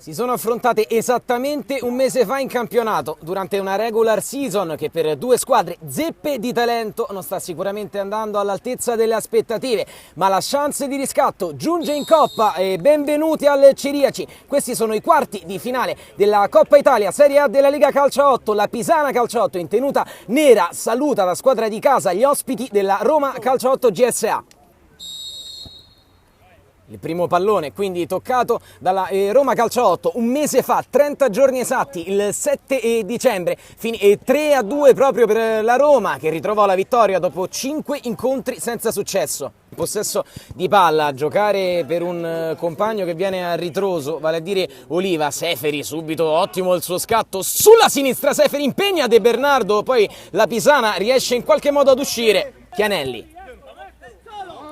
Si sono affrontate esattamente un mese fa in campionato, durante una regular season che per due squadre zeppe di talento non sta sicuramente andando all'altezza delle aspettative, ma la chance di riscatto giunge in Coppa e benvenuti al Ciriaci. Questi sono i quarti di finale della Coppa Italia Serie A della Lega Calcio 8. La Pisana Calcio 8 in tenuta nera saluta la squadra di casa, gli ospiti della Roma Calcio 8 GSA. Il primo pallone quindi toccato dalla Roma Calcio 8 un mese fa, 30 giorni esatti, il 7 dicembre, 3-2 proprio per la Roma che ritrovò la vittoria dopo 5 incontri senza successo. Possesso di palla, a giocare per un compagno che viene a ritroso, vale a dire Oliva. Seferi subito ottimo il suo scatto sulla sinistra, Seferi impegna De Bernardo, poi la Pisana riesce in qualche modo ad uscire. Chianelli.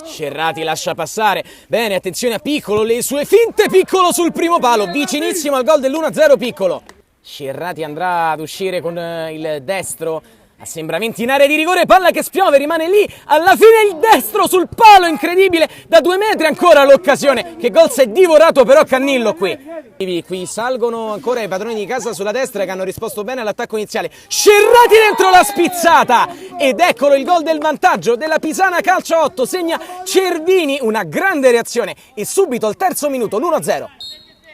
Scerrati lascia passare, bene, attenzione a Piccolo, le sue finte, Piccolo sul primo palo, vicinissimo al gol dell'1-0 Piccolo. Scerrati andrà ad uscire con il destro, assembramenti in area di rigore, palla che spiove, rimane lì, alla fine il destro sul palo, incredibile, da 2 metri ancora l'occasione, che gol si è divorato però Cannillo qui. Qui salgono ancora i padroni di casa sulla destra che hanno risposto bene all'attacco iniziale. Scerrati dentro la spizzata ed eccolo il gol del vantaggio della Pisana Calcio 8, segna Cervini, una grande reazione e subito al terzo minuto l'1-0.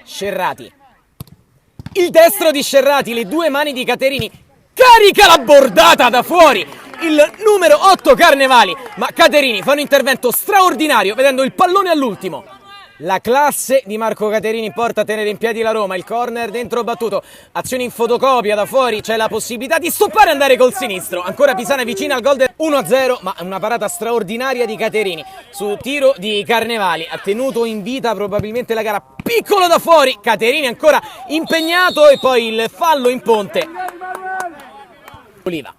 Scerrati, il destro di Scerrati, le 2 mani di Caterini, carica la bordata da fuori, il numero 8 Carnevali, ma Caterini fa un intervento straordinario vedendo il pallone all'ultimo. La classe di Marco Caterini porta a tenere in piedi la Roma, il corner dentro battuto, azione in fotocopia da fuori, c'è la possibilità di stoppare e andare col sinistro, ancora Pisana vicina al gol del 1-0, ma una parata straordinaria di Caterini su tiro di Carnevali, ha tenuto in vita probabilmente la gara, Piccolo da fuori, Caterini ancora impegnato e poi il fallo in ponte. Oliva.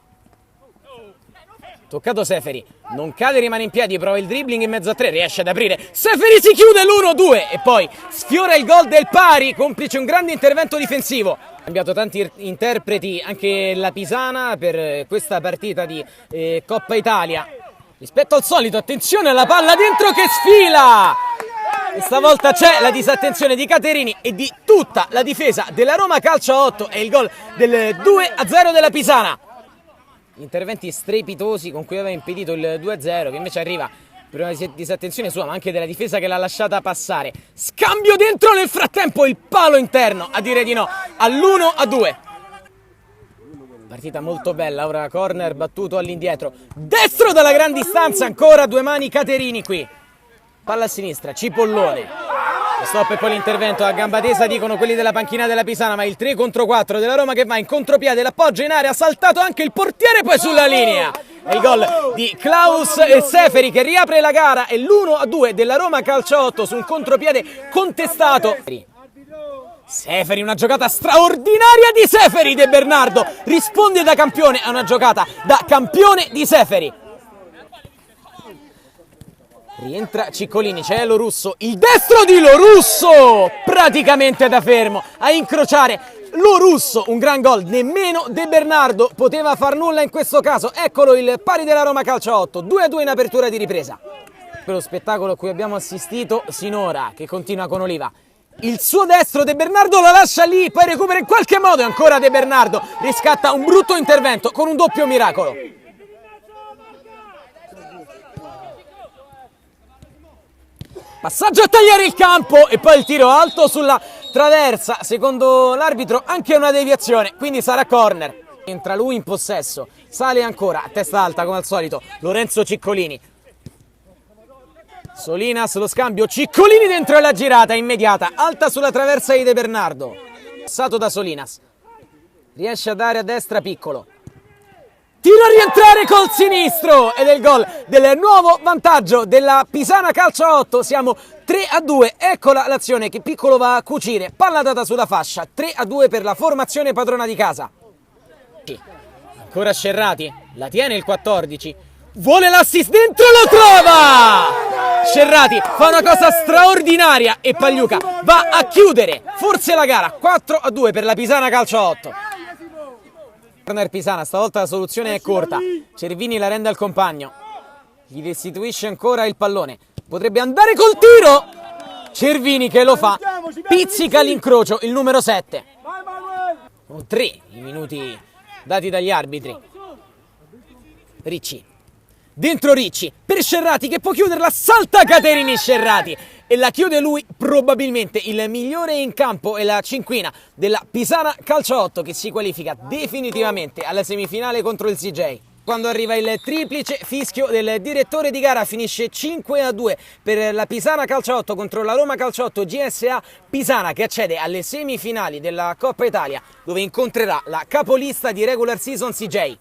Toccato Seferi, non cade, rimane in piedi, prova il dribbling in mezzo a 3, riesce ad aprire, Seferi si chiude l'1-2 e poi sfiora il gol del pari, complice un grande intervento difensivo. Ha cambiato tanti interpreti anche la Pisana per questa partita di Coppa Italia. Rispetto al solito, attenzione alla palla dentro che sfila! E stavolta c'è la disattenzione di Caterini e di tutta la difesa della Roma Calcio 8 e il gol del 2-0 della Pisana. Interventi strepitosi con cui aveva impedito il 2-0 che invece arriva per una disattenzione sua ma anche della difesa che l'ha lasciata passare. Scambio dentro, nel frattempo il palo interno a dire di no all'1-2. Partita molto bella, ora corner battuto all'indietro, destro dalla gran distanza, ancora 2 mani Caterini qui, palla a sinistra, Cipollone. Stop e poi l'intervento a gamba tesa dicono quelli della panchina della Pisana, ma il 3 contro 4 della Roma che va in contropiede, l'appoggio in area, ha saltato anche il portiere poi sulla linea. È il gol di Klaus e Seferi che riapre la gara e l'1-2 della Roma Calcio 8 su un contropiede contestato. Seferi, una giocata straordinaria di Seferi, De Bernardo risponde da campione a una giocata da campione di Seferi. Rientra Ciccolini, c'è Lorusso, il destro di Lorusso, praticamente da fermo, a incrociare Lorusso, un gran gol, nemmeno De Bernardo poteva far nulla in questo caso, eccolo il pari della Roma Calcio 8, 2-2 in apertura di ripresa. Per lo spettacolo a cui abbiamo assistito sinora, che continua con Oliva, il suo destro De Bernardo la lascia lì, poi recupera in qualche modo e ancora De Bernardo riscatta un brutto intervento con un doppio miracolo. Passaggio a tagliare il campo e poi il tiro alto sulla traversa, secondo l'arbitro anche una deviazione, quindi sarà corner. Entra lui in possesso, sale ancora a testa alta come al solito Lorenzo Ciccolini. Solinas lo scambio, Ciccolini dentro la girata immediata, alta sulla traversa di De Bernardo. Passato da Solinas, riesce a dare a destra Piccolo. Tiro a rientrare col sinistro ed è il gol del nuovo vantaggio della Pisana Calcio 8, siamo 3-2, eccola l'azione che Piccolo va a cucire, palla data sulla fascia, 3-2 per la formazione padrona di casa. Ancora Scerrati, la tiene il 14, vuole l'assist dentro, lo trova! Scerrati fa una cosa straordinaria e Pagliuca va a chiudere forse la gara, 4-2 per la Pisana Calcio 8. Corner Pisana, stavolta la soluzione è corta, Cervini la rende al compagno, gli restituisce ancora il pallone, potrebbe andare col tiro, Cervini che lo fa pizzica l'incrocio il numero 7. 3 i minuti dati dagli arbitri. Ricci, dentro Ricci, per Scerrati che può chiuderla, salta Caterini Scerrati e la chiude lui, probabilmente il migliore in campo e la cinquina della Pisana Calcio 8 che si qualifica definitivamente alla semifinale contro il CJ. Quando arriva il triplice fischio del direttore di gara, finisce 5-2 per la Pisana Calcio 8 contro la Roma Calcio 8 GSA Pisana, che accede alle semifinali della Coppa Italia dove incontrerà la capolista di regular season CJ.